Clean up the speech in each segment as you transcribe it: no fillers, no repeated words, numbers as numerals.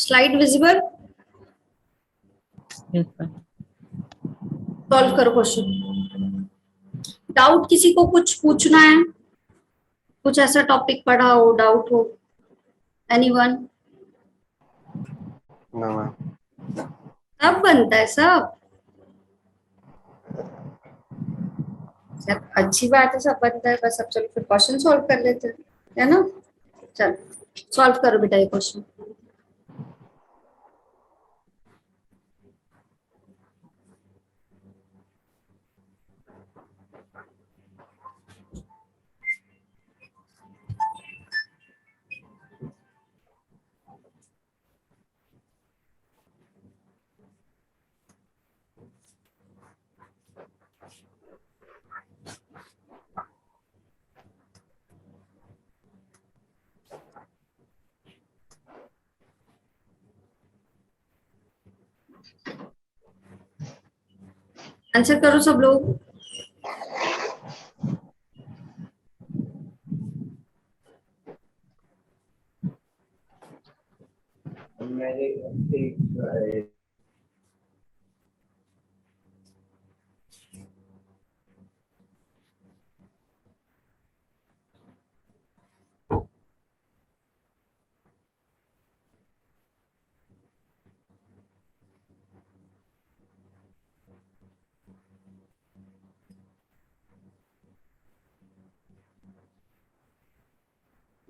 Slide visible? Yes, sir. Solve करो question. Doubt किसी को कुछ पूछना है? कुछ ऐसा टॉपिक पढ़ा हो, डाउट हो? एनीवन? No, ma'am. सब बनता है सब। सब अच्छी बात है, सब बनता है। बस अब चलो फिर क्वेश्चन सॉल्व कर लेते हैं, है ना? चलो सॉल्व करो बेटा ये क्वेश्चन। आंसर करो सब लोग।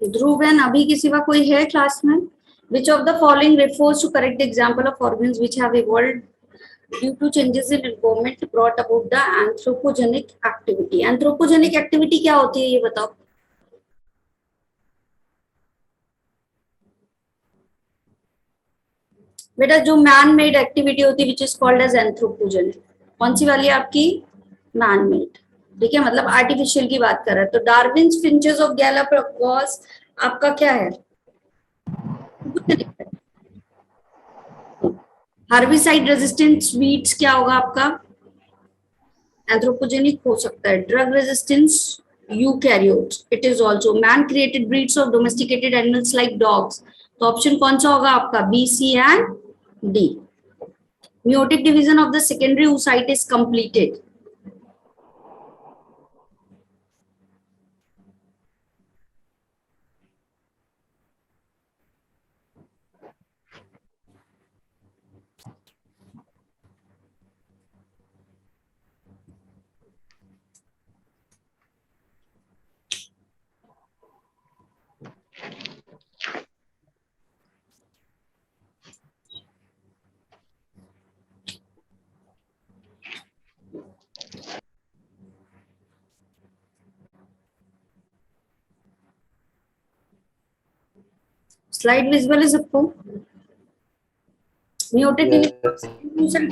ध्रुव एंड अभी के सिवा कोई है क्लास में? Which of the following refers to correct example of organisms which have evolved due to changes in environment brought about the anthropogenic activity? Anthropogenic activity क्या होती है ये बताओ। बेटा जो मैन मेड एक्टिविटी होती है which is called as anthropogenic, कौन सी वाली आपकी? Man made. ठीक है, मतलब आर्टिफिशियल की बात कर रहे हैं। तो डार्विन्स फिंचेस ऑफ गैलापागोस आपका क्या है? हर्बिसाइड रेजिस्टेंट वीड्स क्या होगा आपका? एंथ्रोपोजेनिक हो सकता है। Drug resistance eukaryotes, it is also. Man created breeds of domesticated animals like dogs, तो ऑप्शन कौन सा होगा आपका? B, C and D. Meiotic division of the secondary oocyte is completed. Slide visible is सबको? Meiotic division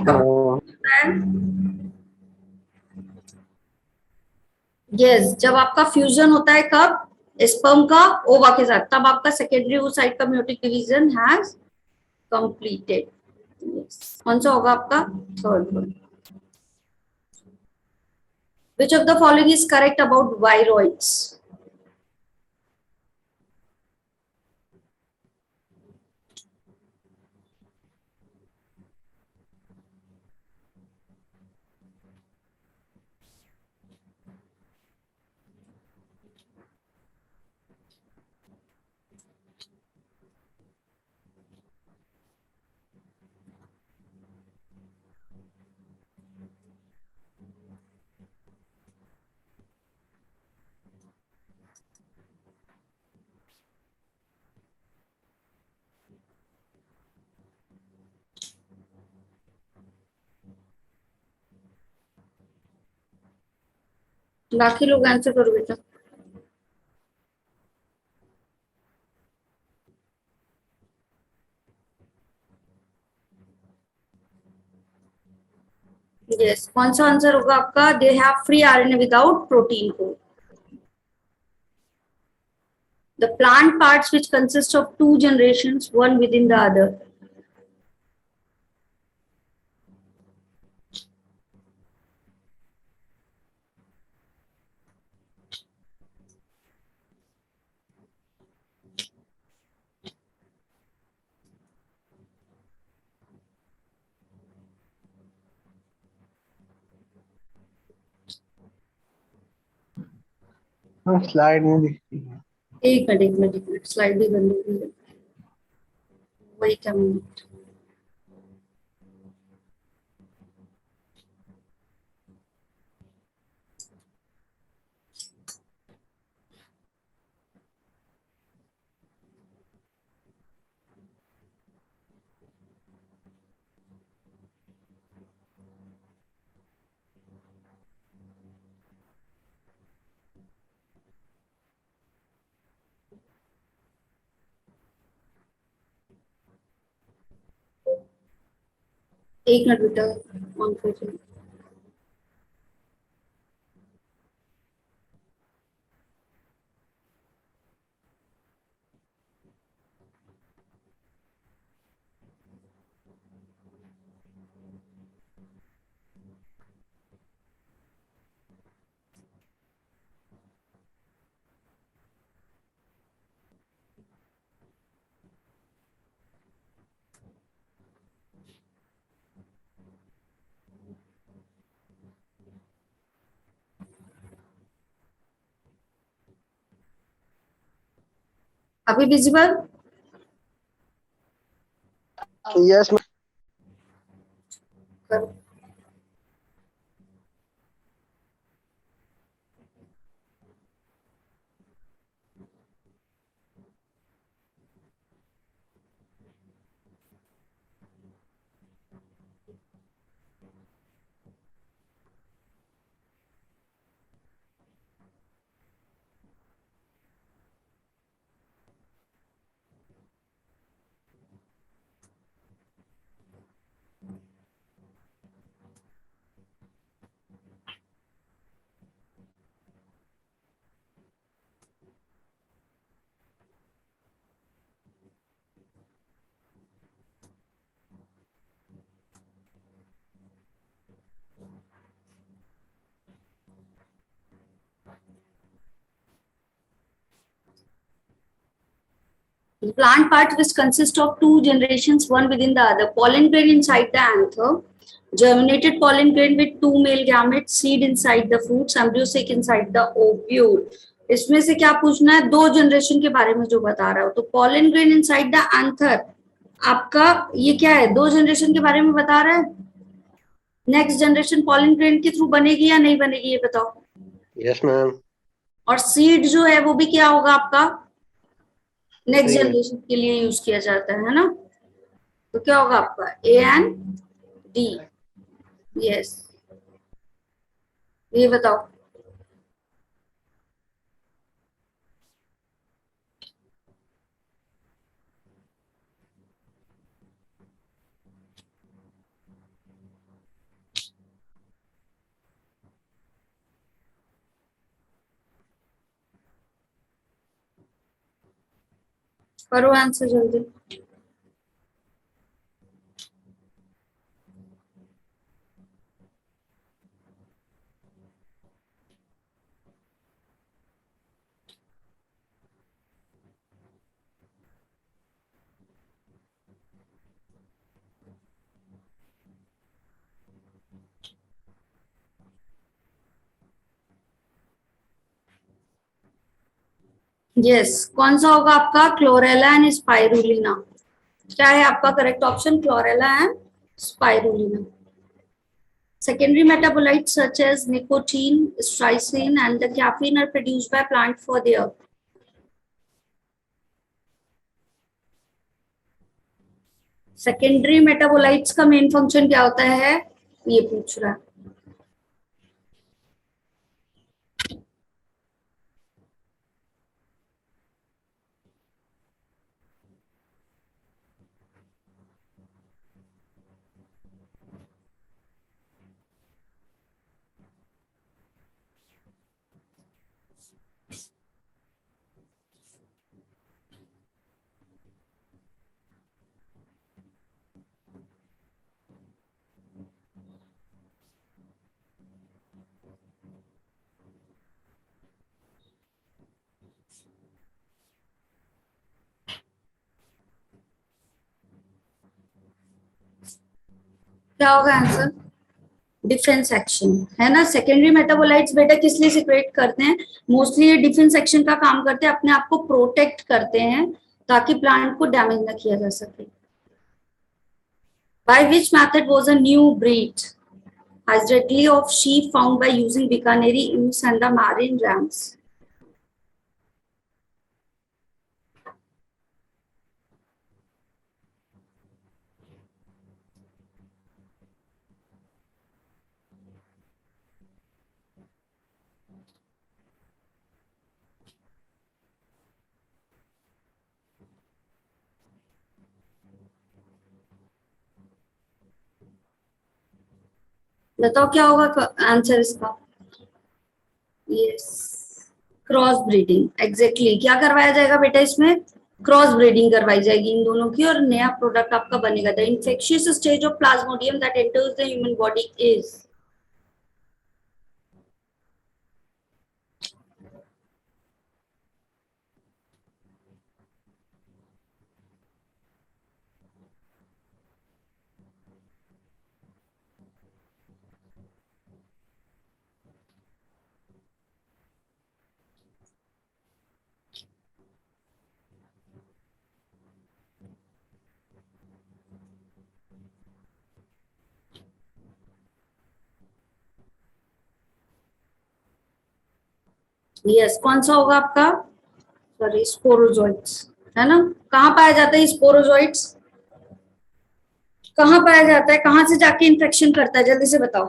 yes, जब आपका fusion होता है कब? स्पर्म का ओवा के साथ, तब आपका सेकेंडरी oocyte का meiotic division has completed. Yes. कौन सा होगा आपका? Third one. Which of the following is correct about viroids? बाकी लोग आंसर करो बेटा। यस, कौन सा आंसर होगा आपका? They have free RNA without protein code. The plant parts which consist of two generations, one within the other. Slide में दिखती है। एक मिनट स्लाइड भी बंद हो गई है। वही क्या मिनट। एक मिनट बेटा ऑन कर रही हूँ। अभी विजिबल? Yes ma'am. करो। The plant part which consists of two generations, one within the other. Pollen grain inside the anther, germinated pollen grain with two male gametes, seed inside the fruits, embryo sac inside the ovule. इसमें से क्या पूछना है? दो generation के बारे में जो बता रहा हो, तो pollen grain inside the anther आपका ये क्या है? दो जनरेशन के बारे में बता रहा है। नेक्स्ट जनरेशन pollen grain के थ्रू बनेगी या नहीं बनेगी ये बताओ। Yes ma'am. और सीड जो है वो भी क्या होगा आपका? Next same. जनरेशन के लिए यूज किया जाता है ना। तो क्या होगा आपका? A and D. यस, ये बताओ। करो आंसर जल्दी। यस, कौन सा होगा आपका? Chlorella and spirulina. क्या है आपका correct option? Chlorella and spirulina. Secondary metabolites such as nicotine, strycine, and the caffeine are produced by plant for their secondary metabolites का मेन फंक्शन क्या होता है? ये पूछ रहा है. क्या होगा आंसर? डिफेंस एक्शन, है ना। सेकेंडरी मेटाबोलाइट्स बेटा किस लिए सिक्रेट करते हैं? मोस्टली ये डिफेंस एक्शन का काम करते हैं, अपने आप को प्रोटेक्ट करते हैं ताकि प्लांट को डैमेज ना किया जा सके। By which method was a new breed hastily of sheep found by using Bikaneri ewes and the marine rams? बताओ क्या होगा आंसर इसका? Yes, cross breeding. एग्जैक्टली, क्या करवाया जाएगा बेटा इसमें? क्रॉस ब्रीडिंग करवाई जाएगी इन दोनों की और नया प्रोडक्ट आपका बनेगा। The infectious stage of Plasmodium that enters the human body is. Yes, कौन सा होगा आपका? सॉरी, स्पोरोजोइट्स, है ना। कहाँ पाया जाता है स्पोरोजोइट्स? कहाँ पाया जाता है, कहाँ से जाके इन्फेक्शन करता है, जल्दी से बताओ।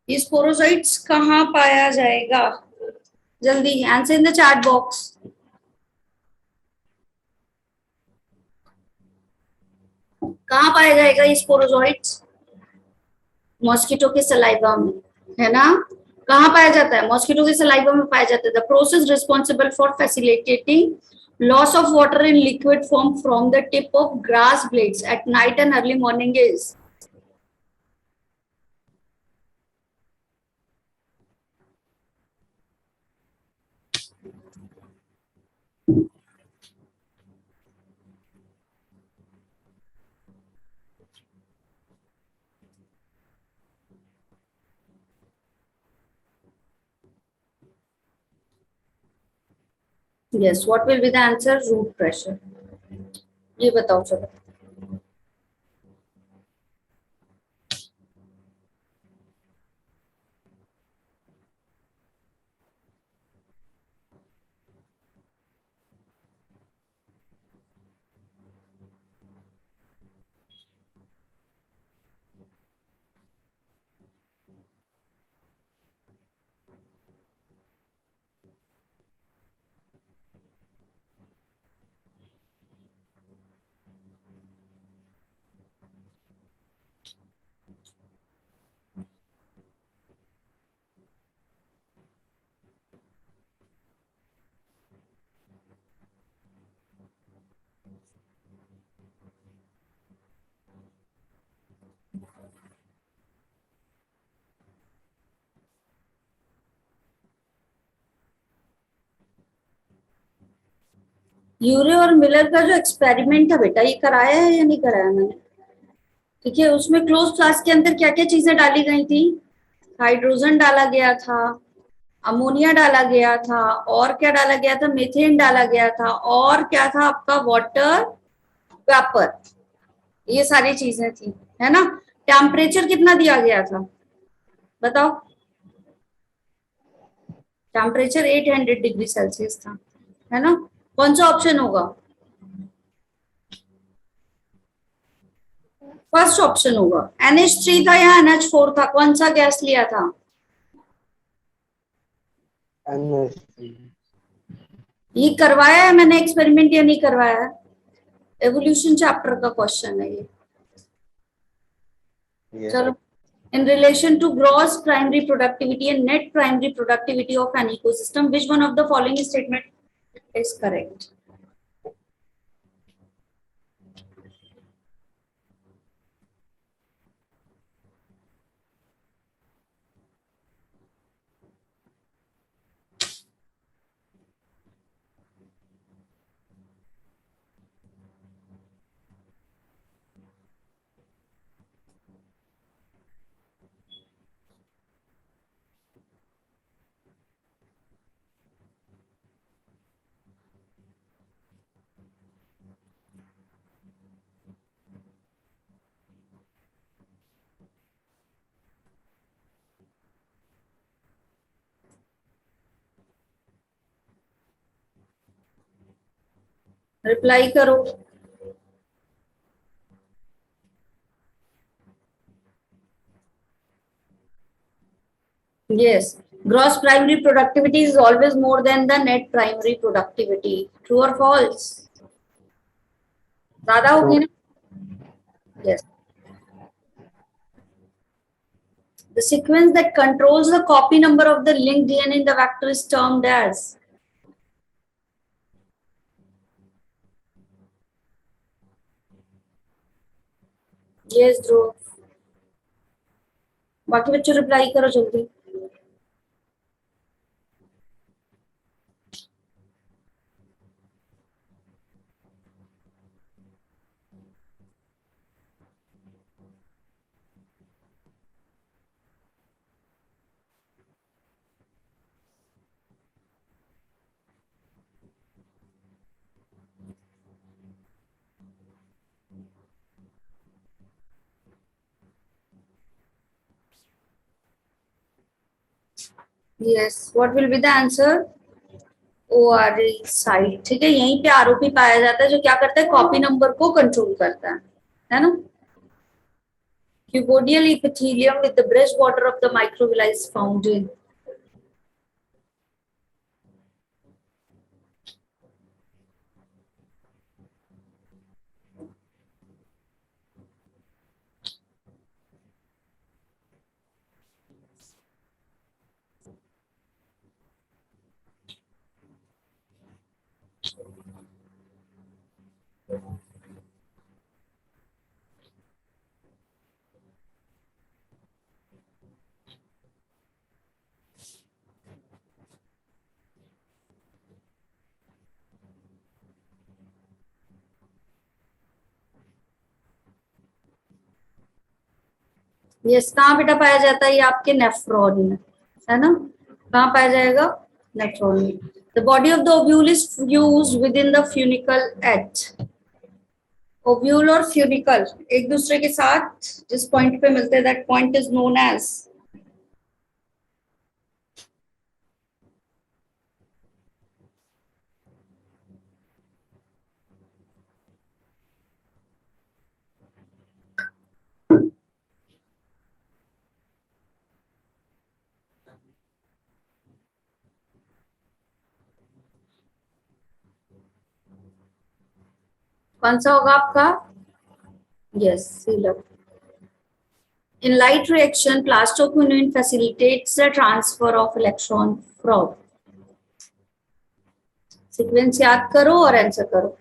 ये स्पोरोजोइट्स कहाँ पाया जाएगा? जल्दी answer in the chat box. कहाँ पाया जाएगा ये स्पोरोजोइट्स? मॉस्किटो के सलाइवा में, है ना। कहाँ पाया जाता है? मॉस्किटो के सलाइवा में पाया जाता है। The process responsible for facilitating loss of water in liquid form from the tip of grass blades at night and early morning is. Yes, what will be the answer? Root pressure. ये बताओ चलो। यूरे और Miller का जो experiment था बेटा, ये कराया है या नहीं कराया मैंने? ठीक है, उसमें क्लोज फ्लास्क के अंदर क्या क्या चीजें डाली गई थी? हाइड्रोजन डाला गया था, अमोनिया डाला गया था, और क्या डाला गया था? मीथेन डाला गया था, और क्या था आपका? Water vapour. ये सारी चीजें थी, है ना। टेम्परेचर कितना दिया गया था बताओ? टेम्परेचर 800 डिग्री सेल्सियस था, है ना। कौन सा ऑप्शन होगा? फर्स्ट ऑप्शन होगा। NH3 था या NH4 था? कौन सा गैस लिया था? ये करवाया है मैंने एक्सपेरिमेंट या नहीं करवाया है? एवोल्यूशन चैप्टर का क्वेश्चन है ये। चलो, in relation to gross primary productivity and net primary productivity of an ecosystem, which one of the following statement is correct? Reply करो। Yes, gross primary productivity is always more than the net primary productivity. True or false? ज्यादा होगी True. ना? Yes. The sequence that controls the copy number of the linked DNA in the vector is termed as. Yes, Dhruv. बाकी बच्चों reply करो जल्दी। Yes, what will be the answer? ORE site, ठीक है, यहीं पे आरोपी पाया जाता है जो क्या करता है, कॉपी नंबर को कंट्रोल करता है ना? Cuboidal epithelium with the breastwater of the microvilli is found in. Yes, कहाँ बेटा पाया जाता है ये? आपके नेफ्रॉन में, है ना? कहाँ पाया जाएगा? नेफ्रॉन में। The body of the ovule is fused with in the funicle at. Ovule और फ्यूनिकल एक दूसरे के साथ जिस पॉइंट पे मिलते हैं, that point is known as. कौन सा होगा आपका? यस, सीलर। In light reaction, plastoquinone facilitates the transfer of electron from. Sequence याद करो और आंसर करो।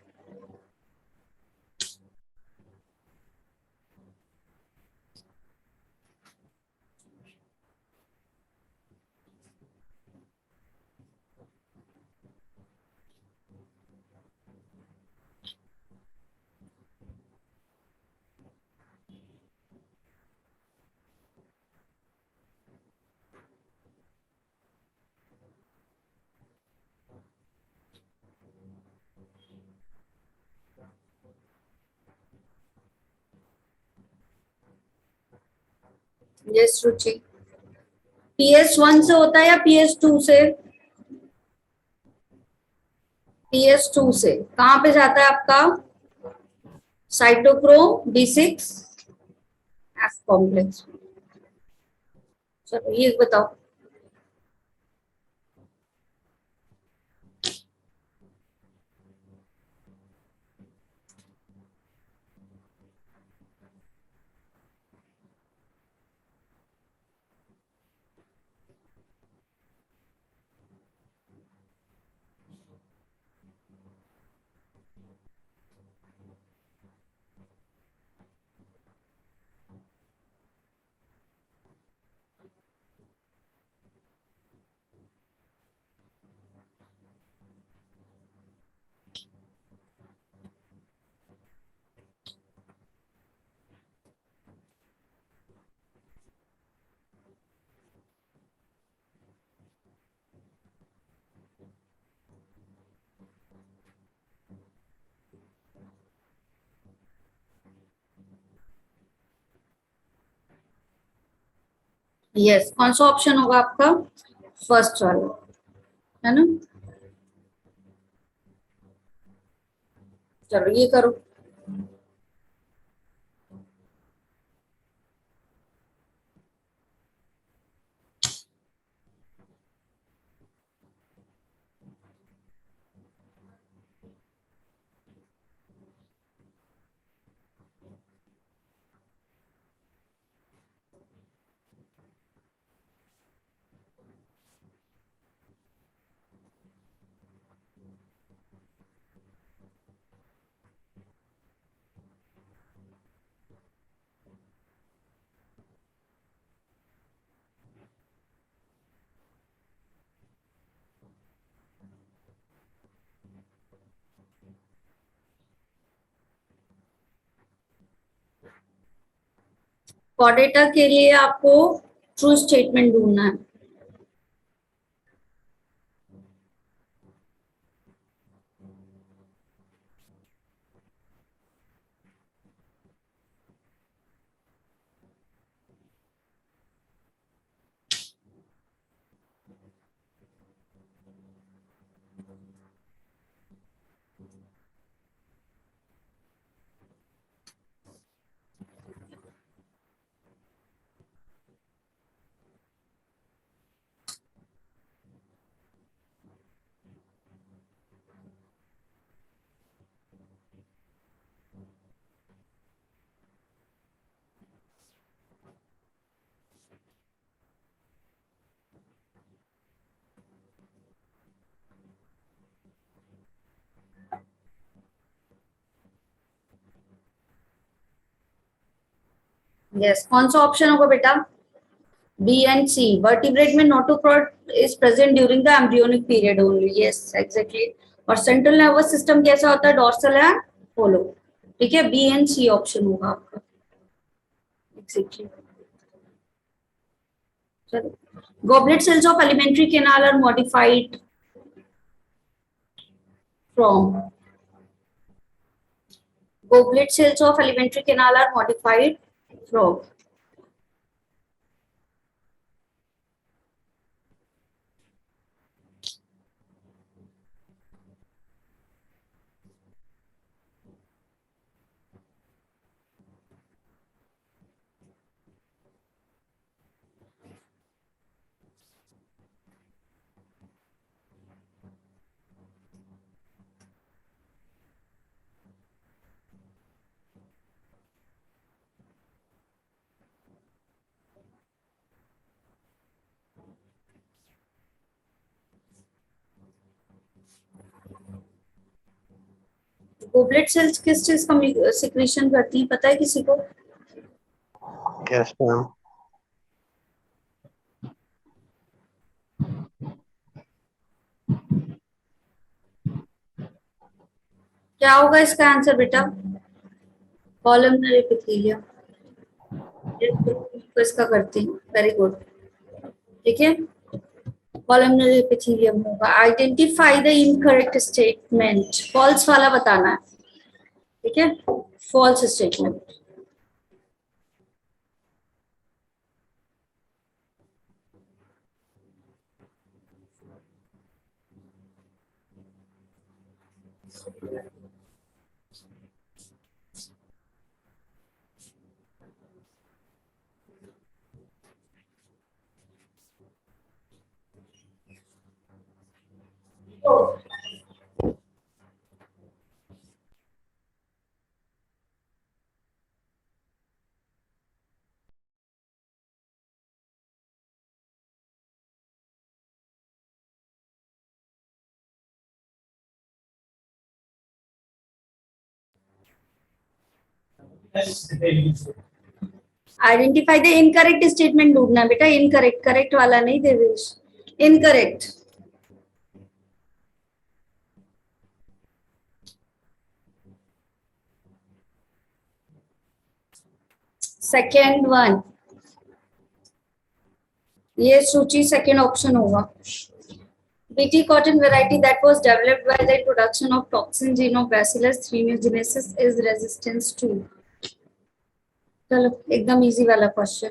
यस रुचि, PS1 से होता है या PS2 से? PS2 से। कहां पे जाता है आपका? Cytochrome B6 F complex. चलो ये बताओ। यस, कौन सा ऑप्शन होगा आपका? फर्स्ट वाला, है ना? चलो ये करो। कॉर्डेटा के लिए आपको ट्रू स्टेटमेंट ढूंढना है। यस, कौन सा ऑप्शन होगा बेटा? B and C. वर्टिब्रेट में notochord is present during the embryonic period only. Yes exactly. और सेंट्रल नर्वस सिस्टम कैसा होता है? Dorsal and hollow. ठीक है, बी एंड सी ऑप्शन होगा आपका एग्जैक्टली। चलो, goblet cells of alimentary canal are modified from goblet cells of alimentary canal are modified from goblet cells किस चीज का सिक्रीशन करती है पता है किसी को? Yes, ma'am. क्या होगा इसका आंसर बेटा? कॉलमनर एपिथेलियम इसका करती है। Very good. ठीक है, कॉलमनर एपिथेलियम होगा। Identify the incorrect statement. False वाला बताना है। ठीक है, false statement. Identify the incorrect statement ढूंढना बेटा। इनकरेक्ट, करेक्ट वाला नहीं देवेश, इनकरेक्ट। सेकेंड वन, ये सूची सेकेंड ऑप्शन होगा। BT cotton variety that was developed by the introduction of toxin gene of Bacillus thuringiensis is resistance to। चलो एकदम easy वाला क्वेश्चन।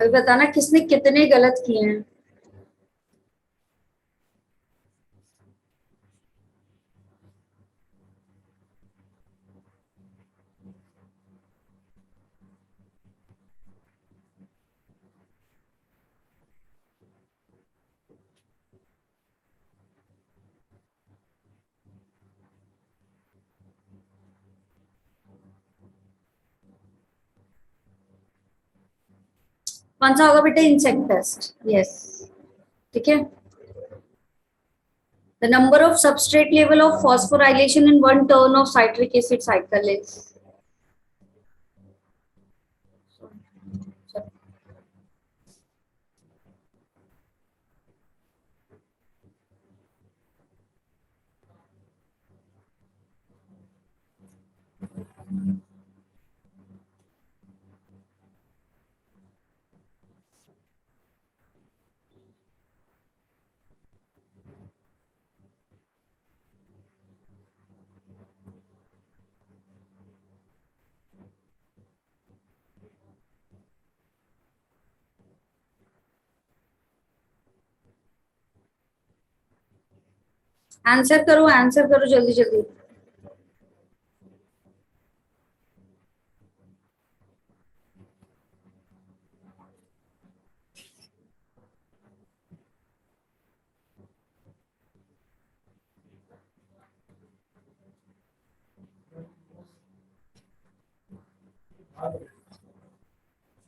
अभी बताना किसने कितने गलत किए हैं। कौन सा होगा बेटा? Insect pest, yes. ठीक है। The number of substrate level of phosphorylation in one turn of citric acid cycle is. Answer करो जल्दी जल्दी।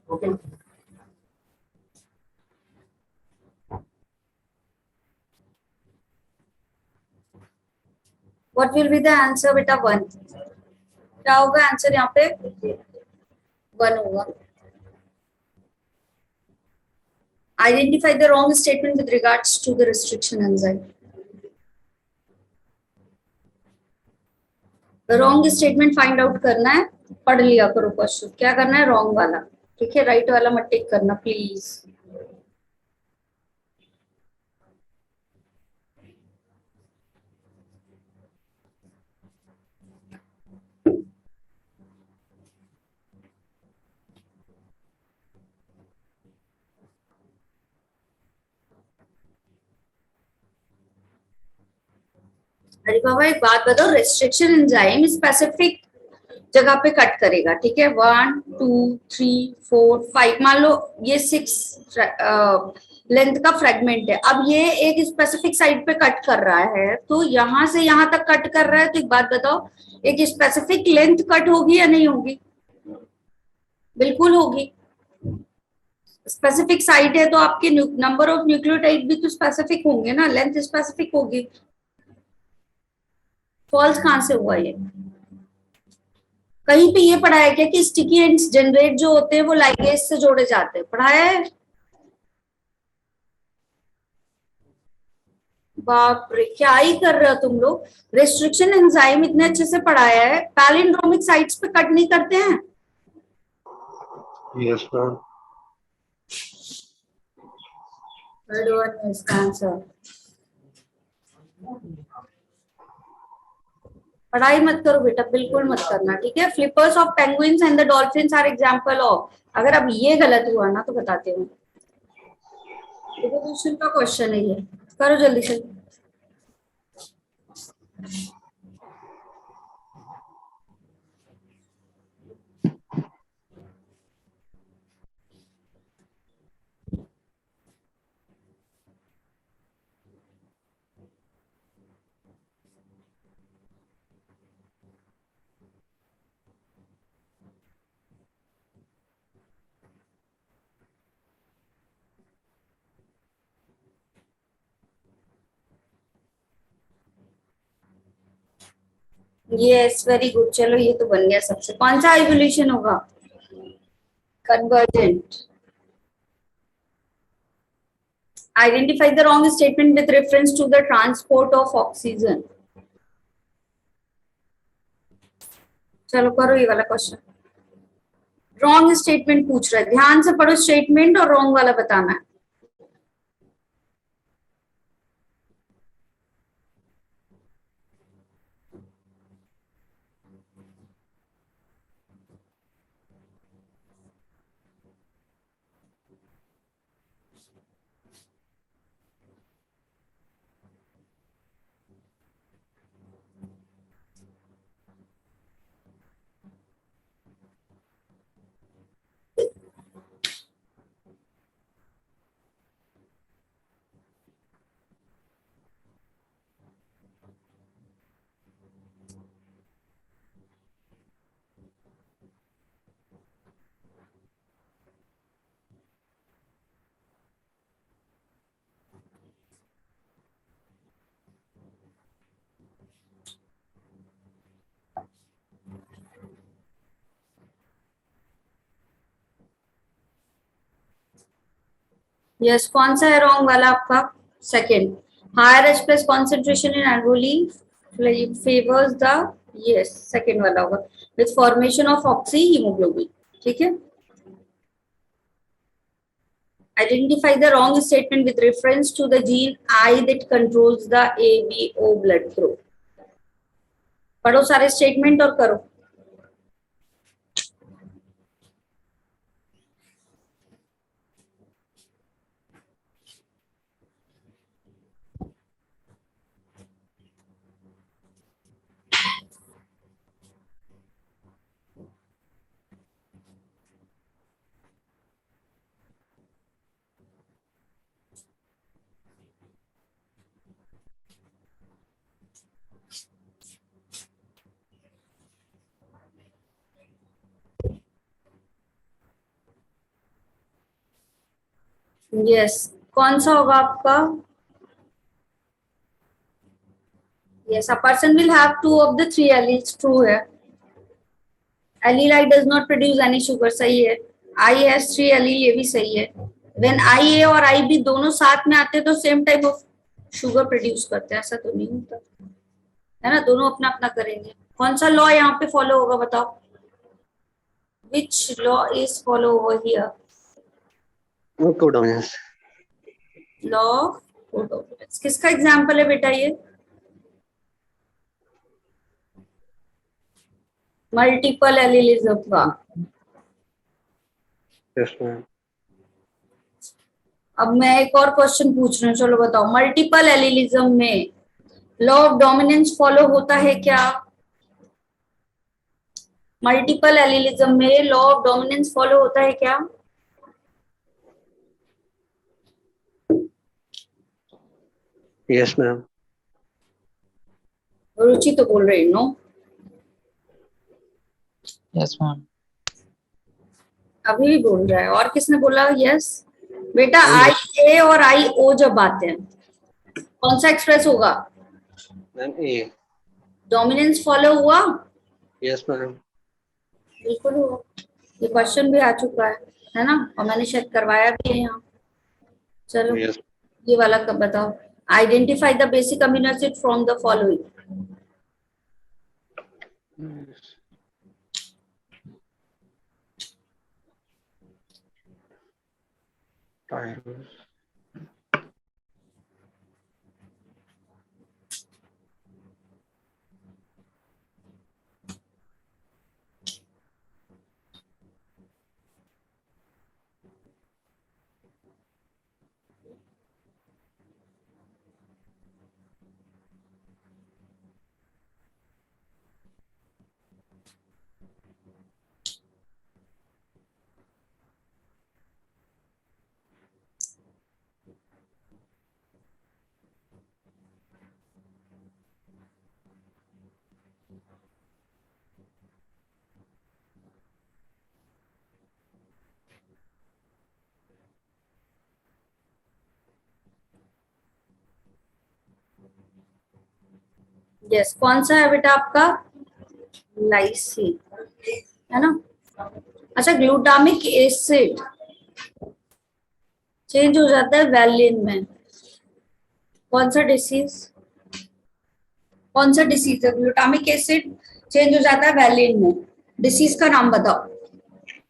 Okay. What will be the answer बेटा? 1। क्या होगा आंसर यहाँ पे? 1 होगा। Identify the wrong statement with regards to the restriction enzyme. Wrong statement find out करना है, पढ़ लिया करो क्वेश्चन। क्या करना है? रॉन्ग वाला। ठीक है, राइट वाला मत टिक करना प्लीज। अरे बाबा एक बात बताओ, रेस्ट्रिक्शन एंजाइम स्पेसिफिक जगह पे कट करेगा। ठीक है, 1 2 3 4 5, मान लो ये 6 लेंथ का फ्रेगमेंट है। अब ये एक स्पेसिफिक साइड पे कट कर रहा है, तो यहां से यहां तक कट कर रहा है। तो एक बात बताओ, एक स्पेसिफिक लेंथ कट होगी या नहीं होगी? बिल्कुल होगी। स्पेसिफिक साइट है तो आपके नंबर ऑफ न्यूक्लियोटाइड भी तो स्पेसिफिक होंगे ना, लेंथ स्पेसिफिक होगी। फॉल्स कहां से हुआ ये? कहीं पे ये पढ़ाया क्या कि स्टिकी एंड्स जनरेट जो होते हैं वो लाइगेज से जोड़े जाते हैं? पढ़ाया है? बाप रे, क्या ही कर रहे हो तुम लोग। रेस्ट्रिक्शन एंजाइम इतने अच्छे से पढ़ाया है, पैलिंड्रोमिक साइट्स पे कट नहीं करते हैं? Yes, ma'am. थर्ड वन है इसका आंसर। पढ़ाई मत करो बेटा, बिल्कुल मत करना। ठीक है, flippers of penguins and the dolphins are example of. अगर अब ये गलत हुआ ना तो बताते हो। इवोल्यूशन का क्वेश्चन है ये, करो जल्दी से। यस वेरी गुड, चलो ये तो बन गया सबसे। कौन सा इवोल्यूशन होगा? Convergent. Identify the wrong statement with reference to the transport of oxygen. चलो करो ये वाला क्वेश्चन। रॉन्ग स्टेटमेंट पूछ रहा है, ध्यान से पढ़ो स्टेटमेंट और रॉन्ग वाला बताना है। यस, कौन सा है रॉन्ग वाला आपका? Second, higher H plus concentration in एल्कोहली फेवर्स द, यस सेकंड वाला होगा, with formation of oxyhaemoglobin. ठीक है, identify the wrong statement with reference to the gene I that controls the ABO blood group। पढ़ो सारे statement और करो। Yes, कौन सा होगा आपका? Yes, a person will have two of the three alleles, true है। Allele I does not produce any sugar, सही है। आई हैज थ्री एलील, ये भी सही है। व्हेन आई ए और आई बी दोनों साथ में आते हैं तो same type of sugar produce करते हैं, ऐसा तो नहीं होता है ना, दोनों अपना अपना करेंगे। कौन सा लॉ यहाँ पे फॉलो होगा बताओ? Which law is follow over here? Codominance. Law codominance किसका एग्जांपल है बेटा? ये मल्टीपल एलिलिज्म का। Yes ma'am. अब मैं एक और क्वेश्चन पूछ रही हूँ, चलो बताओ, मल्टीपल एलिलिज्म में लॉ ऑफ डोमिनेंस फॉलो होता है क्या? मल्टीपल एलिलिज्म में लॉ ऑफ डोमिनेंस फॉलो होता है क्या? Yes ma'am. रुचि तो बोल रही नो। Yes ma'am. अभी भी बोल रहा है, और किसने बोला यस? बेटा आई ए और आई ओ जब आते हैं कौन सा एक्सप्रेस होगा? मैम ए। डोमिनेंस फॉलो हुआ? Yes ma'am. बिल्कुल हुआ, ये क्वेश्चन भी आ चुका है ना, और मैंने शायद करवाया भी है यहाँ। चलो यस। ये वाला कब बताओ? Identify the basic amino acid from the following. Yes, कौन सा है बेटा आपका? लाइसिन, है ना। अच्छा, ग्लूटामिक एसिड चेंज हो जाता है वैलिन में, कौन सा डिसीज? कौन सा डिसीज है? ग्लूटामिक एसिड चेंज हो जाता है वैलिन में, डिसीज का नाम बताओ।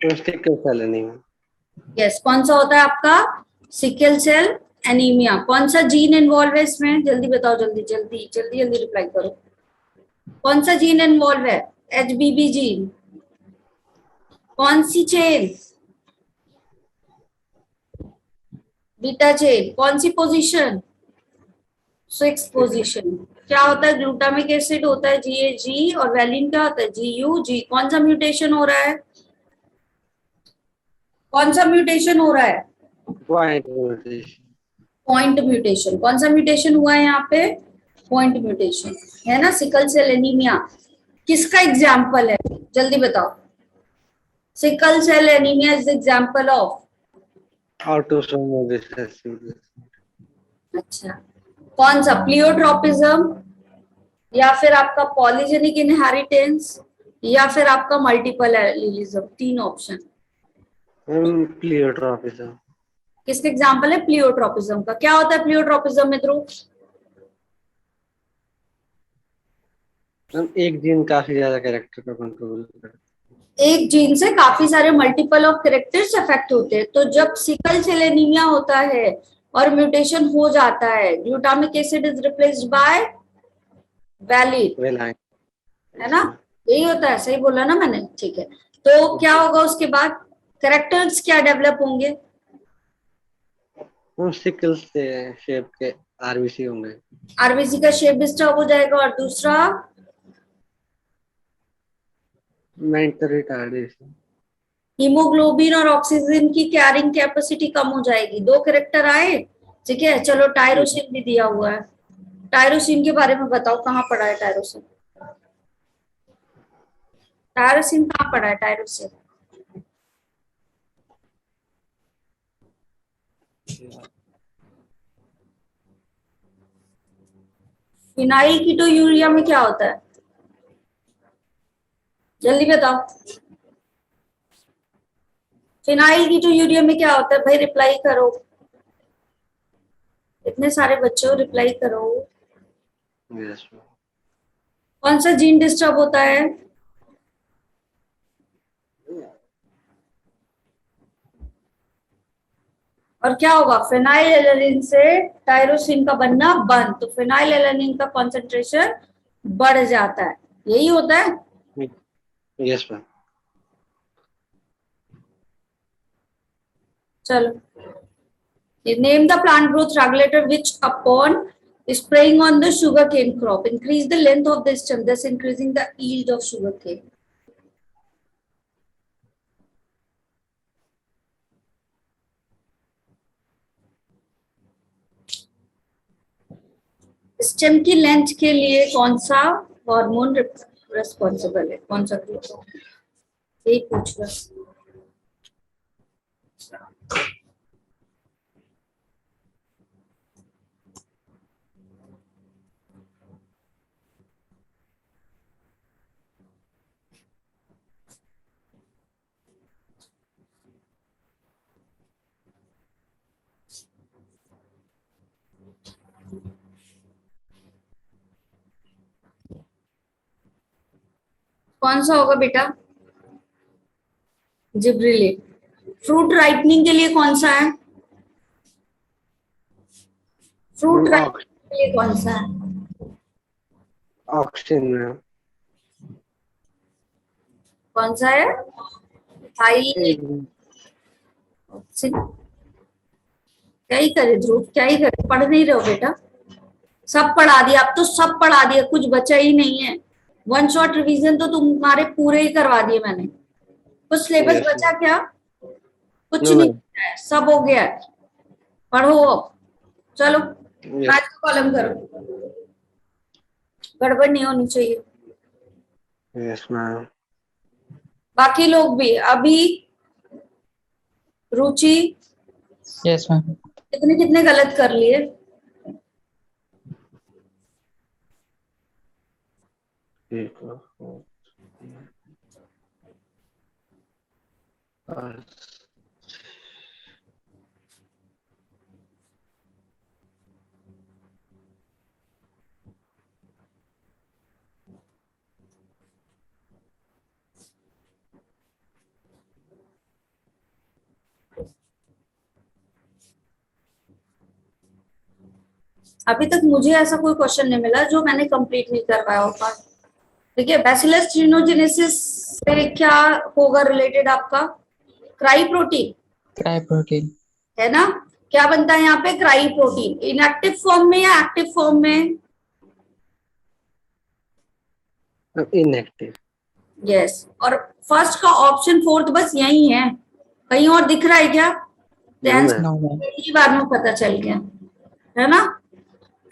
Sickle cell anaemia. यस, कौन सा होता है आपका? Sickle cell anaemia. कौन सा जीन इन्वॉल्व है इसमें? जल्दी बताओ, जल्दी जल्दी जल्दी जल्दी रिप्लाई करो। कौन सा जीन इन्वॉल्व है? HBB gene. कौन सी चेन? Beta chain. कौन सी पोजीशन? 6 पोजीशन। क्या होता है? ग्लूटामिक एसिड होता है GAG, और वैलिन क्या होता है? GUG। कौन सा म्यूटेशन हो रहा है? कौन सा म्यूटेशन हो रहा है? Point mutation. Point mutation. कौन सा म्यूटेशन हुआ है यहाँ पे? पॉइंट म्यूटेशन, है ना। सिकल सेल एनीमिया किसका एग्जाम्पल है? जल्दी बताओ। Sickle cell anaemia is example of autosomal recessive. अच्छा, कौन सा? प्लियोट्रोपिज्म, या फिर आपका पॉलीजेनिक इनहेरिटेंस, या फिर आपका मल्टीपल एलिलिज्म? तीन ऑप्शन। प्लियोट्रोपिज्म। किसका एग्जाम्पल है? प्लियोट्रोपिज्म का। क्या होता है प्लियोट्रोपिज्म में ध्रुव? मैम एक जीन काफी ज्यादा कैरेक्टर को कंट्रोल करता एक जीन से काफी सारे मल्टीपल ऑफ कैरेक्टर्स अफेक्ट होते हैं। तो जब सिकल सेल एनीमिया होता है और म्यूटेशन हो जाता है, glutamic acid is replaced by valid, है। वेल हाँ। है ना? यही होता है, सही बोला ना मैंने? ठीक है। तो क्या होगा उसके बाद? कैरेक्टर्स क्या डेवलप होंगे? वो सिकल से शेप के आरबीसी होंगे। आरबीसी का शेप डिस्टर्ब हो जाएगा, और दूसरा मेंटल रिटार्डेशन। हीमोग्लोबिन और ऑक्सीजन की कैरिंग कैपेसिटी कम हो जाएगी। दो कैरेक्टर आए, ठीक है। चलो टायरोसिन भी दिया हुआ है। टायरोसिन के बारे में बताओ, कहाँ पढ़ा है टायरोसिन? टायरोसिन कहाँ पढ़ा है टायरोसिन? फिनाइल कीटोयूरिया में क्या होता है? जल्दी बताओ। फिनाइल कीटोयूरिया में क्या होता है भाई? रिप्लाई करो, इतने सारे बच्चों रिप्लाई करो। Yes ma'am. कौन सा जीन डिस्टर्ब होता है? और क्या होगा? फिनाइल एलानिन से टायरोसिन का बनना बंद, तो फिनाइल एलानिन का कॉन्सेंट्रेशन बढ़ जाता है। यही होता है। Yes ma'am. चलो, name the plant growth regulator which upon spraying on the sugarcane crop increase the length of the stem, thus increasing the yield of sugarcane. Stem की लेंथ के लिए कौन सा हार्मोन रिस्पॉन्सिबल है? कौन सा ग्रोथ? यही पूछ रहा। कौन सा होगा बेटा? जिब्रिलिक। फ्रूट राइपनिंग के लिए कौन सा है? फ्रूट राइपनिंग के लिए कौन सा है? Oxygen ma'am. कौन सा है? थाई। एक क्या ही करे ध्रुव, क्या ही करे? पढ़ नहीं रहे हो बेटा? सब पढ़ा दिया, अब तो सब पढ़ा दिया, कुछ बचा ही नहीं है। वन शॉट रिवीजन तो तुम्हारे पूरे ही करवा दिए मैंने। कुछ सिलेबस यस बचा क्या? कुछ नो नहीं मैम। बचा है, सब हो गया है। पढ़ो अब। चलो, यस मैथ का कॉलम करो, गड़बड़ नहीं होनी चाहिए। Yes ma'am. बाकी लोग भी अभी, रुचि, यस मैम। कितने कितने गलत कर लिए? ठीक है। अभी तक मुझे ऐसा कोई क्वेश्चन नहीं मिला जो मैंने कंप्लीट नहीं करवाया होगा। ठीक है, बैसिलस ट्रिनोजेनेसिस से क्या होगा रिलेटेड आपका? Cry protein, cry protein. है ना? क्या बनता है यहाँ पे? Cry protein. इनएक्टिव फॉर्म में या एक्टिव फॉर्म में? इनएक्टिव। यस। और फर्स्ट का ऑप्शन फोर्थ बस यही है, कहीं और दिख रहा है क्या? No ma'am. No ma'am. पहली बार में पता चल गया, है ना?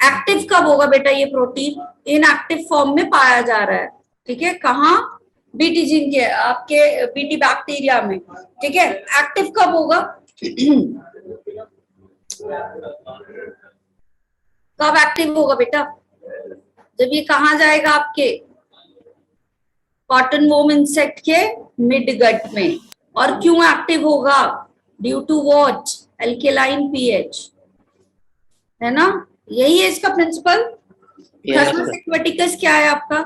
एक्टिव कब होगा बेटा ये प्रोटीन? इनएक्टिव फॉर्म में पाया जा रहा है। ठीक है, कहाँ? बीटी जीन के, आपके बीटी बैक्टीरिया में। ठीक है, एक्टिव कब होगा? कब एक्टिव होगा बेटा? जब ये कहाँ जाएगा आपके कॉटन वोम इंसेक्ट के मिड गट में। और क्यों एक्टिव होगा? Due to what? Alkaline pH, है ना? यही है इसका principle. Yes, thermus sir. Aquaticus क्या है आपका?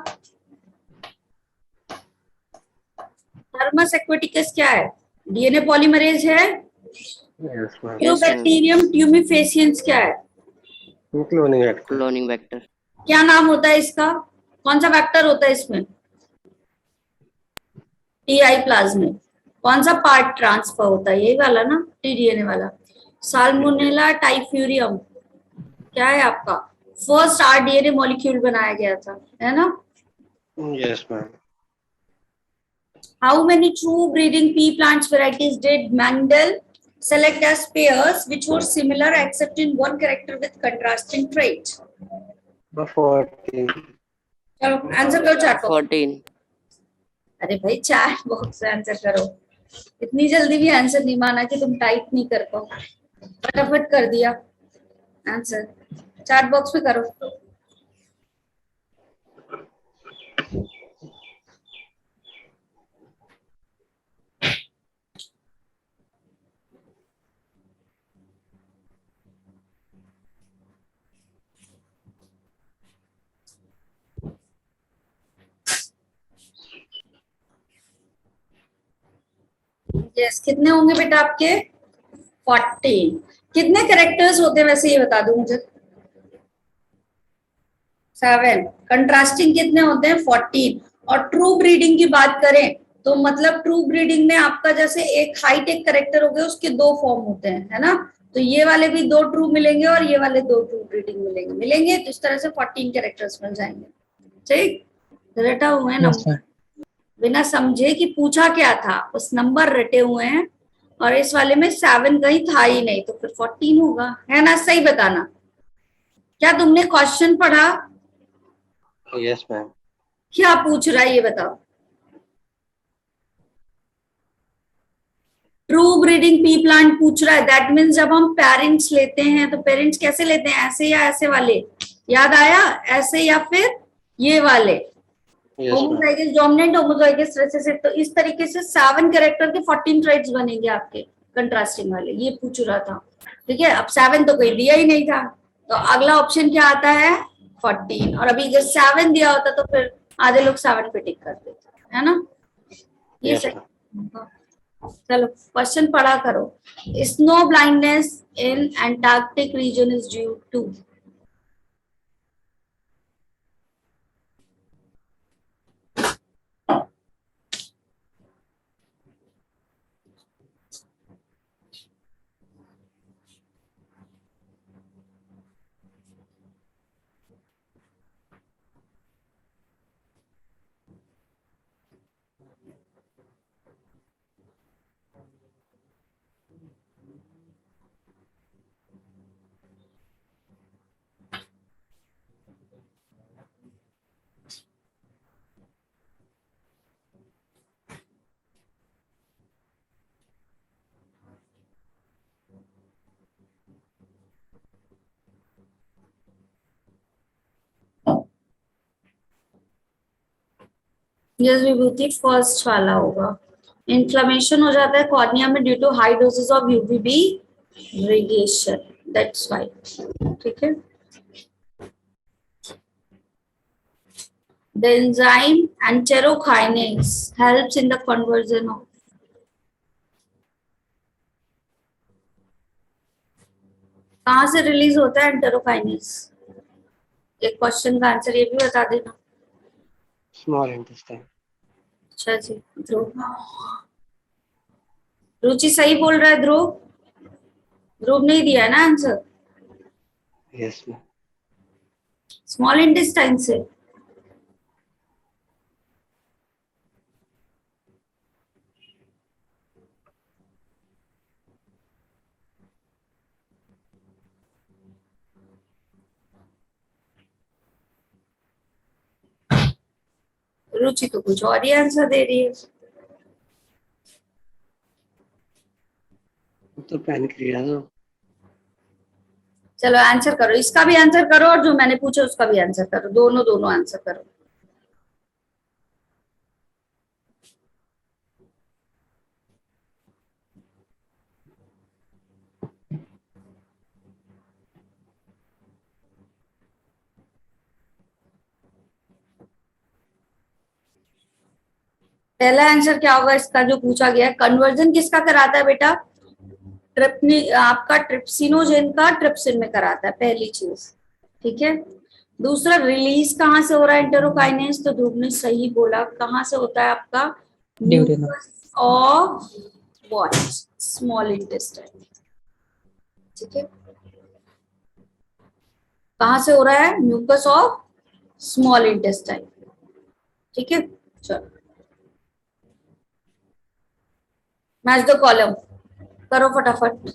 थर्मस एक्वेटिकस क्या है? डीएनए पॉलीमरेज है। Yes ma'am. Yes, ma'am. Bacterium tumefaciens क्या है? Cloning vector. Cloning vector. क्या नाम होता है इसका? कौन सा वेक्टर होता है इसमें? TI plasmid. कौन सा पार्ट ट्रांसफर होता है? यही वाला ना, टीडीएनए वाला। साल्मोनेला टाइफ्यूरियम क्या है आपका? फर्स्ट आरडीएनए मॉलिक्यूल बनाया गया था, है ना? Yes ma'am. How many true breeding pea plants varieties did Mendel select as pairs which were similar except in one character with contrasting trait? 14। चलो आंसर करो चार बॉक्स। 14. अरे भाई 4 बॉक्स से आंसर करो। इतनी जल्दी भी आंसर नहीं माना कि तुम टाइप नहीं कर पाओ, फटाफट कर दिया आंसर। चार बॉक्स में करो। यस, कितने होंगे बेटा आपके? 40। कितने कैरेक्टर्स होते हैं वैसे ये बता दो मुझे। 7। कंट्रास्टिंग कितने होते हैं? 14। और ट्रू ब्रीडिंग की बात करें तो मतलब ट्रू ब्रीडिंग में आपका जैसे एक हाइट एक कैरेक्टर हो गया, उसके 2 फॉर्म होते हैं, है ना? तो ये वाले भी 2 ट्रू मिलेंगे और ये वाले 2 ट्रू ब्रीडिंग मिलेंगे तो इस तरह से 14 कैरेक्टर्स मिल जाएंगे। ठीक, रटा हुए हैं Yes, नंबर, ma'am. बिना समझे कि पूछा क्या था, उस नंबर रटे हुए हैं। और इस वाले में 7 कहीं था ही नहीं, तो फिर 14 होगा, है ना? सही बताना। क्या तुमने क्वेश्चन पढ़ा? Yes ma'am. क्या पूछ रहा है ये बताओ। ट्रू ब्रीडिंग पी प्लांट पूछ रहा है। दैट मीन्स जब हम पेरेंट्स लेते हैं तो पेरेंट्स कैसे लेते हैं? ऐसे या ऐसे वाले? याद आया? ऐसे या फिर ये वाले? Yes ma'am. Homozygous dominant, homozygous recessive. तो इस तरीके से 7 कैरेक्टर के 14 ट्रेड्स बनेंगे आपके कंट्रास्टिंग वाले। ये पूछ रहा था, ठीक है? अब 7 तो कहीं दिया ही नहीं था, तो अगला ऑप्शन क्या आता है? 14। और अभी अगर 7 दिया होता तो फिर आधे लोग 7 पे टिक कर देते, है ना? ये यस मैम। सही। चलो क्वेश्चन पढ़ा करो। Snow blindness in Antarctic region is due to. Yes Vibhuti, first वाला होगा। इन्फ्लेमेशन हो जाता है कॉर्निया में due to high doses of UVB radiation, that's why. ठीक है। The enzyme enterokinase helps in the conversion of। कहाँ से रिलीज होता है एंटेरोकाइनेस? एक क्वेश्चन का आंसर ये भी बता देना। Small intestine. अच्छा जी, ध्रुव। रुचि सही बोल रहा है ध्रुव? ध्रुव नहीं दिया है ना answer? Yes ma'am. Small intestine से। रुचि तो कुछ और ही आंसर दे रही है। तो पैनक्रियाज हो। चलो आंसर करो, इसका भी आंसर करो और जो मैंने पूछा उसका भी आंसर करो। दोनों दोनों आंसर करो। पहला आंसर क्या होगा इसका जो पूछा गया है? कन्वर्जन किसका कराता है बेटा? ट्रिप्नी आपका ट्रिप्सिनोजेन का ट्रिप्सिन में कराता है, पहली चीज। ठीक है। दूसरा, रिलीज कहाँ से हो रहा है एंटेरोकाइनेज? तो ध्रुव ने सही बोला, कहाँ से होता है आपका? Duodenum. Mucus of what? Small intestine. ठीक है। कहाँ से हो रहा है? Mucus of small intestine. ठीक है, चलो मैच द कॉलम करो फटाफट।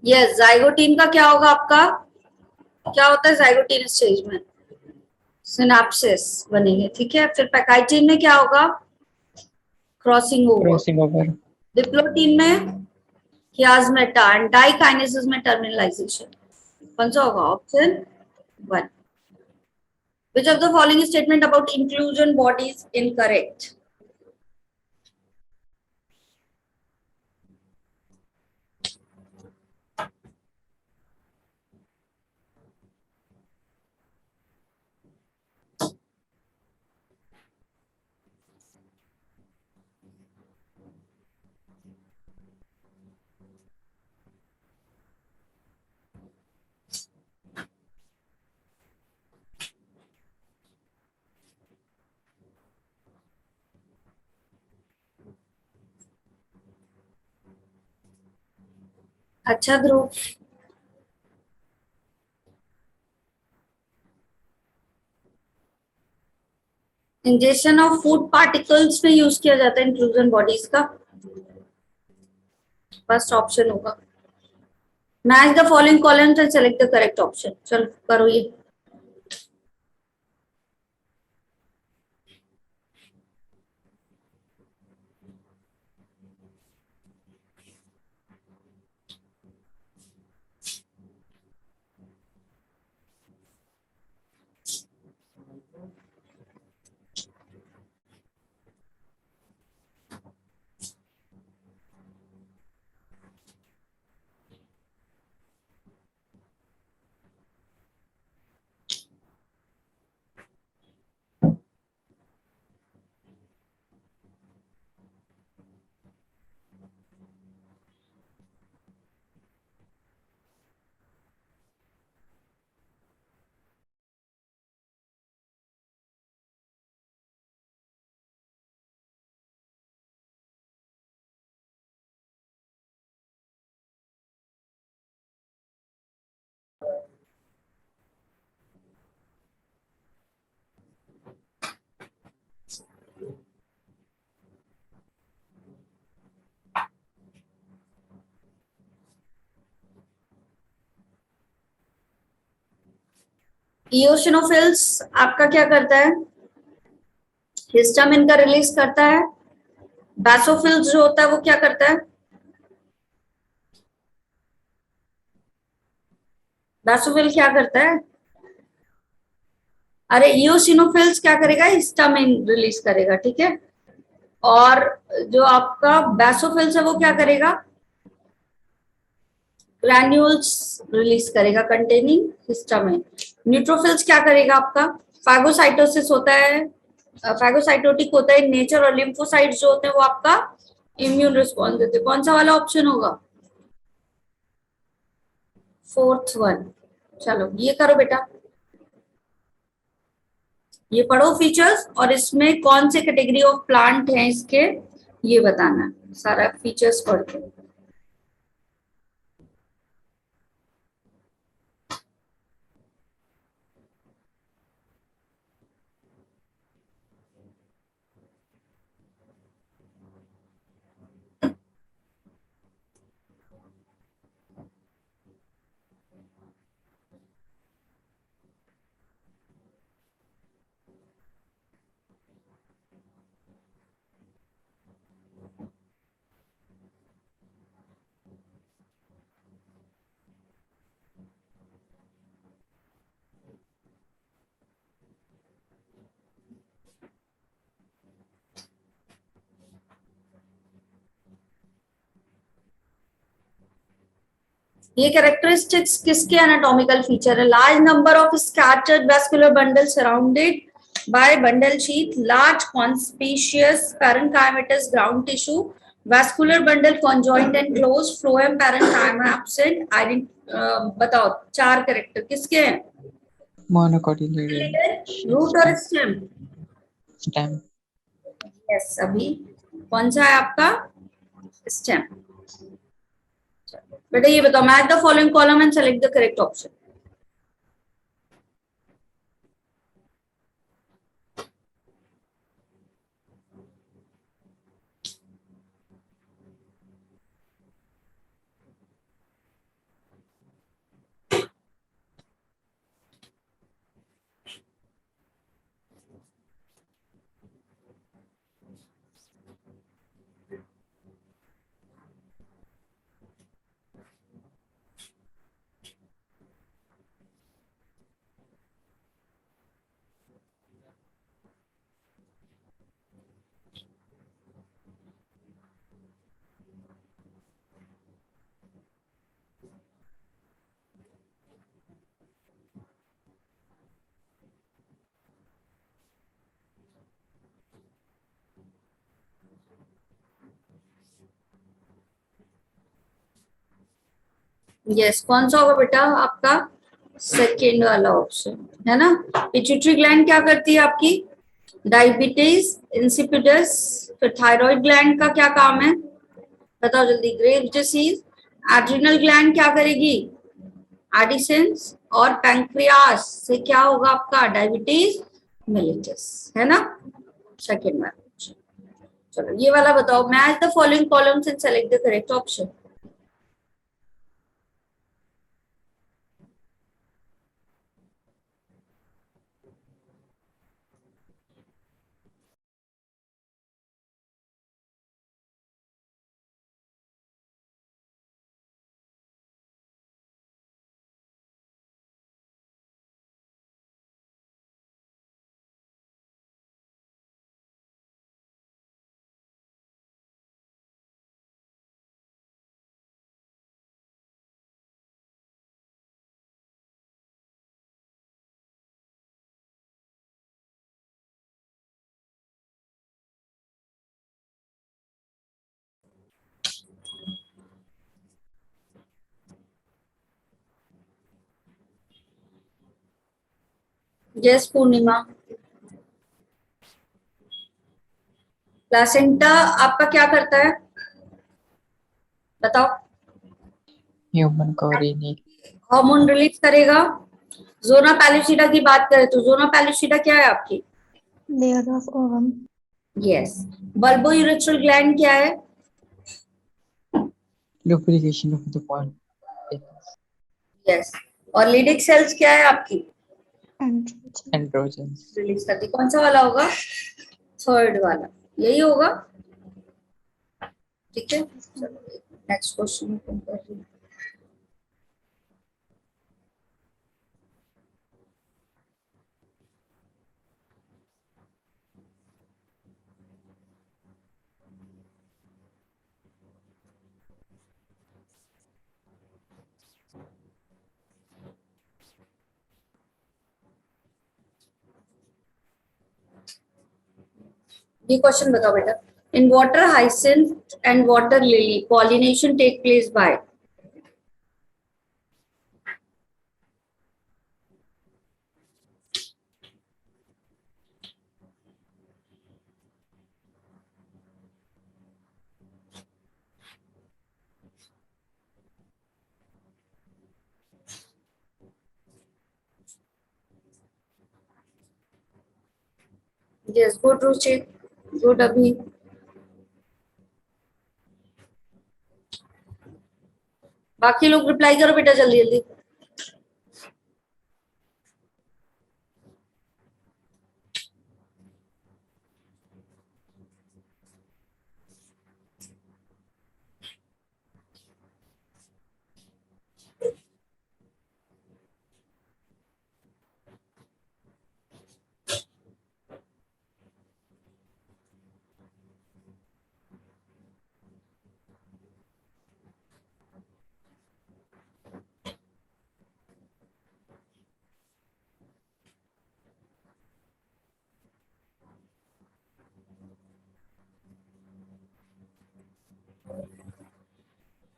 यस, जाइगोटीन का क्या होगा आपका? क्या होता है जाइगोटीन स्टेज में? सिनेप्सिस बनेंगे। ठीक है। फिर पैकाइटिन में क्या होगा? Crossing over. Crossing over. Diplotene में कियास्मेटा एंड डाइकाइनेसिस में टर्मिनलाइजेशन। कौन सा होगा? Option 1। Which of the following statement about inclusion body is incorrect? अच्छा ध्रुव, इंजेक्शन ऑफ फूड पार्टिकल्स में यूज किया जाता है इंक्लूजन बॉडीज का। फर्स्ट ऑप्शन होगा। Match the following columns and select the correct option. चलो करो ये। इओसिनोफिल्स आपका क्या करता है? हिस्टामिन का रिलीज करता है। बैसोफिल्स जो होता है वो क्या करता है? बैसोफिल क्या करता है? अरे इओसिनोफिल्स क्या करेगा? हिस्टामिन रिलीज करेगा। ठीक है। और जो आपका बैसोफिल्स है वो क्या करेगा? ग्रैन्यूल्स रिलीज करेगा कंटेनिंग हिस्टामिन। न्यूट्रोफिल्स क्या करेगा आपका? फैगोसाइटोसिस होता है, फैगोसाइटोटिक होता है नेचर, और लिम्फोसाइट्स जो होते हैं वो आपका इम्यून रिस्पॉन्स देते हैं। कौन सा वाला ऑप्शन होगा? Fourth one. चलो ये करो बेटा, ये पढ़ो फीचर्स, और इसमें कौन से कैटेगरी ऑफ प्लांट हैं इसके, ये बताना है। सारा फीचर्स पढ़ के। ये कैरेक्टरिस्टिक्स किसके एनाटॉमिकल फीचर है? Large number of scattered vascular bundle surrounded by bundle sheath, large conspicuous parenchymatous ground tissue, vascular bundle conjoint and close, phloem parenchyma absent. बताओ चार कैरेक्टर किसके हैं? Monocotyledon रूट और स्टेम। stem. यस, अभी कौन सा है आपका? स्टेम। बेटा ये बताओ, match the following column and select the correct option. Yes, कौन सा होगा बेटा आपका? सेकेंड वाला ऑप्शन है ना। पिट्यूटरी ग्लैंड क्या करती है आपकी? Diabetes insipidus. फिर थायराइड ग्लैंड का क्या काम है? बताओ जल्दी। Graves disease. एड्रिनल ग्लैंड क्या करेगी? एडिसेंस। और पैंक्रियास से क्या होगा आपका? डायबिटीज मेलिटस, है ना। सेकेंड वाला। चलो ये वाला बताओ, match the following columns and select the correct option. Yes Purnima. Placenta आपका क्या करता है? बताओ। Human coordinate. हार्मोन रिलीज करेगा। जोना पैलिसिडा की बात करें तो जोना पैलिसिडा क्या है आपकी? Layer of ovum. Yes. Bulbo urethral gland क्या है? Lubrication of the ball. Yes. और लिडिक सेल्स क्या है आपकी? Androgen. Androgens. रिलीज करती। कौन सा वाला होगा? थर्ड वाला, यही होगा। ठीक है, चलो नेक्स्ट क्वेश्चन ओपन कर रही हूँ। ये क्वेश्चन बताओ बेटा। In water hyacinth and water lily pollination take place by. Yes, good Ruchi, good Abhi. बाकी लोग रिप्लाई करो बेटा जल्दी जल्दी।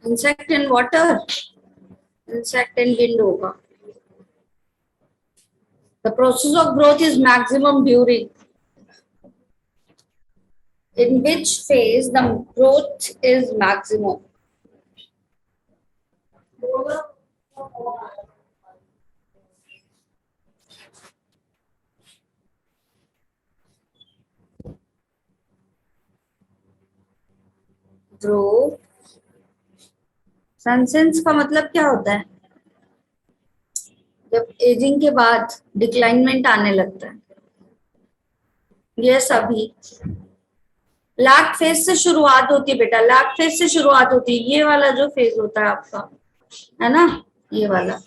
Insect in water, insect in wind होगा. The process of growth is maximum during. In which phase the growth is maximum? Growth. सनसेंस का मतलब क्या होता है? जब एजिंग के बाद डिक्लाइनमेंट आने लगता है. ये सभी लैग फेज से शुरुआत होती है बेटा, लैग फेज से शुरुआत होती है. ये वाला जो फेज होता है आपका, है ना, ये वाला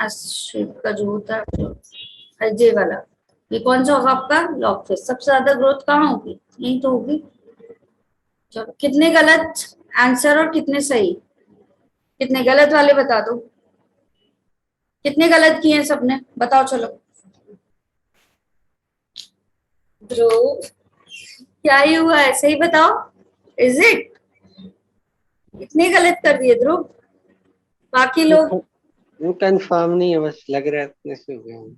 शेप का जो होता है, ये वाला, ये कौन सा होगा आपका? Log phase. सबसे ज्यादा ग्रोथ कहाँ होगी? यही तो होगी. चलो, कितने गलत आंसर और कितने सही? कितने गलत वाले बता दो. कितने गलत किए हैं सबने, बताओ. चलो, ध्रुव क्या ही हुआ है, सही बताओ. Is it? कितने गलत कर दिए ध्रुव? बाकी लोग कंफर्म नहीं है, बस लग रहा है इतने से हो गए.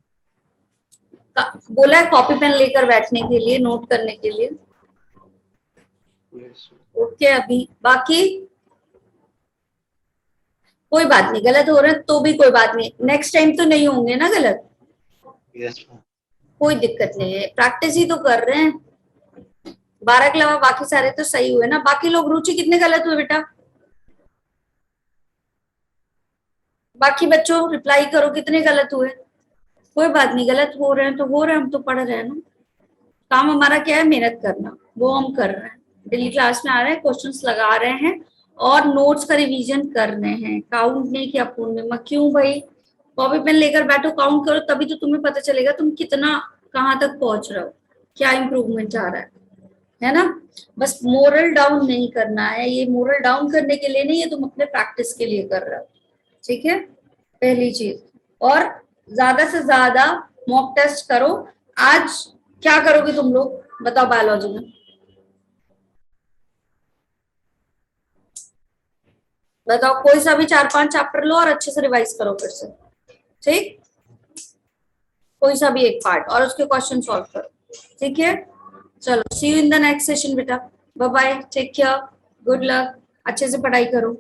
बोला है कॉपी पेन लेकर बैठने के लिए, नोट करने के लिए. ओके, अभी बाकी कोई बात नहीं, गलत हो रहे हैं तो भी कोई बात नहीं, नेक्स्ट टाइम तो नहीं होंगे ना गलत. यस, कोई दिक्कत नहीं है, प्रैक्टिस ही तो कर रहे हैं. 12 के अलावा बाकी सारे तो सही हुए ना. बाकी लोग, रुचि कितने गलत हुए बेटा? बाकी बच्चों रिप्लाई करो, कितने गलत हुए? कोई बात नहीं, गलत हो रहे हैं तो हो रहे हैं, हम तो पढ़ रहे हैं ना. काम हमारा क्या है? मेहनत करना, वो हम कर रहे हैं. डेली क्लास में आ रहे हैं, क्वेश्चंस लगा रहे हैं और नोट्स का रिवीजन कर रहे हैं. काउंट नहीं किया पूर्ण में, क्यों भाई? कॉपी पेन लेकर बैठो, काउंट करो, तभी तो तुम्हें पता चलेगा तुम कितना कहाँ तक पहुंच रहे हो, क्या इंप्रूवमेंट आ रहा है ना. बस मोरल डाउन नहीं करना है. ये मोरल डाउन करने के लिए नहीं है, तुम अपने प्रैक्टिस के लिए कर रहे हो. ठीक है, पहली चीज. और ज्यादा से ज्यादा मॉक टेस्ट करो. आज क्या करोगे तुम लोग, बताओ बायोलॉजी में? बताओ, कोई सा भी 4-5 चैप्टर लो और अच्छे से रिवाइज करो फिर से. ठीक, कोई सा भी एक पार्ट और उसके क्वेश्चन सॉल्व करो. ठीक है, चलो, see you in the next session बेटा. Bye bye, take care, good luck, अच्छे से पढ़ाई करो.